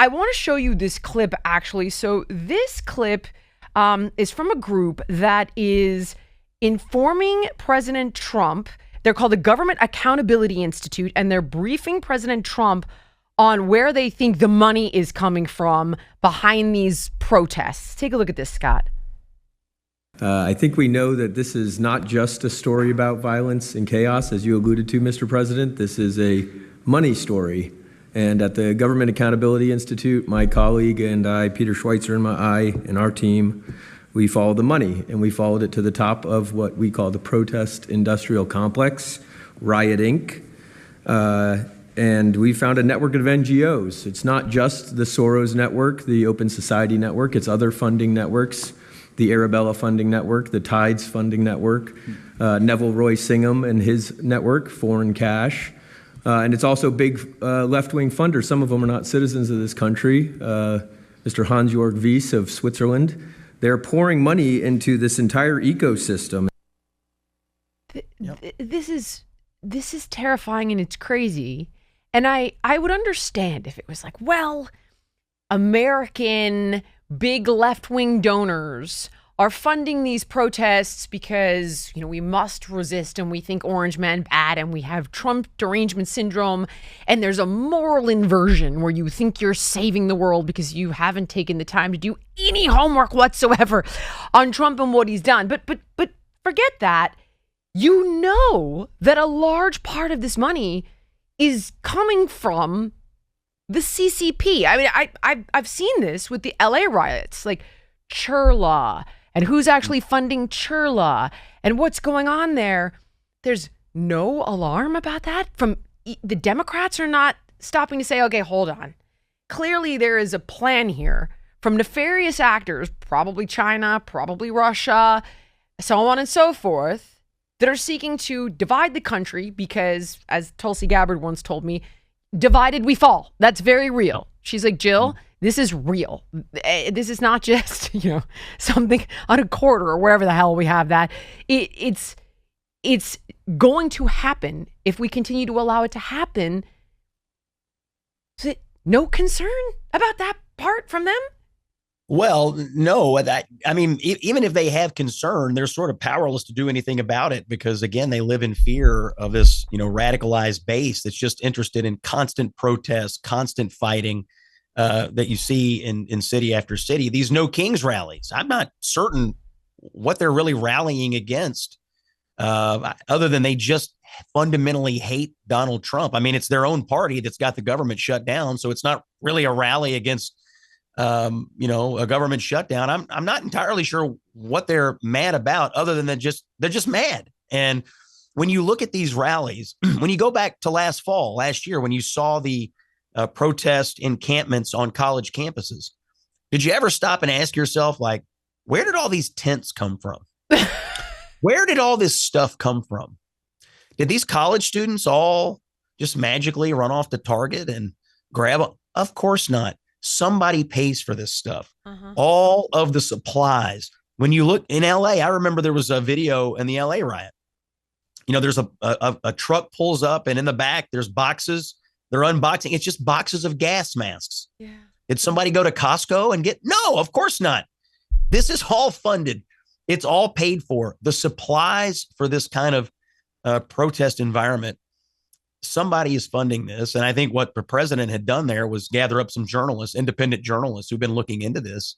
I want to show you this clip, actually. So this clip is from a group that is informing President Trump. They're called the Government Accountability Institute, and they're briefing President Trump on where they think the money is coming from behind these protests. Take a look at this, Scott. I think we know that this is not just a story about violence and chaos, as you alluded to, Mr. President. This is a money story. And at the Government Accountability Institute, my colleague and I, Peter Schweitzer and our team, we followed the money, and we followed it to the top of what we call the protest industrial complex, Riot Inc. And we found a network of NGOs. It's not just the Soros network, the Open Society network, it's other funding networks, the Arabella funding network, the Tides funding network, Neville Roy Singham and his network, Foreign Cash. And it's also big left-wing funders. Some of them are not citizens of this country. Mr. Hans-Jörg Wyss of Switzerland. They're pouring money into this entire ecosystem. This is terrifying and it's crazy. And I would understand if it was like, well, American big left-wing donors are funding these protests because, we must resist and we think orange man bad and we have Trump derangement syndrome and there's a moral inversion where you think you're saving the world because you haven't taken the time to do any homework whatsoever on Trump and what he's done. But forget that. You know that a large part of this money is coming from the CCP. I mean, I've seen this with the LA riots, like Churla, and who's actually funding Churla and what's going on there. There's no alarm about that from the Democrats are not stopping to say, okay, hold on. Clearly there is a plan here from nefarious actors, probably China, probably Russia, so on and so forth, that are seeking to divide the country because, as Tulsi Gabbard once told me, divided we fall. That's very real. She's like, Jill, this is real. This is not just, something on a quarter or wherever the hell we have that. It's going to happen if we continue to allow it to happen. Is it no concern about that part from them? Well, no, even if they have concern, they're sort of powerless to do anything about it because, again, they live in fear of this, radicalized base that's just interested in constant protest, constant fighting that you see in city after city. These No Kings rallies, I'm not certain what they're really rallying against other than they just fundamentally hate Donald Trump. I mean, it's their own party that's got the government shut down. So it's not really a rally against a government shutdown. I'm not entirely sure what they're mad about other than they're just mad. And when you look at these rallies, when you go back to last year, when you saw the protest encampments on college campuses, did you ever stop and ask yourself, like, where did all these tents come from? Where did all this stuff come from? Did these college students all just magically run off to Target and grab them? Of course not. Somebody pays for this stuff. All of the supplies. When you look in LA, I remember there was a video in the LA riot. There's a truck pulls up and in the back, there's boxes. They're unboxing. It's just boxes of gas masks. Yeah. Did somebody go to Costco and No, of course not. This is all funded. It's all paid for. The supplies for this kind of protest environment, somebody is funding this. And I think what the president had done there was gather up some journalists, independent journalists who've been looking into this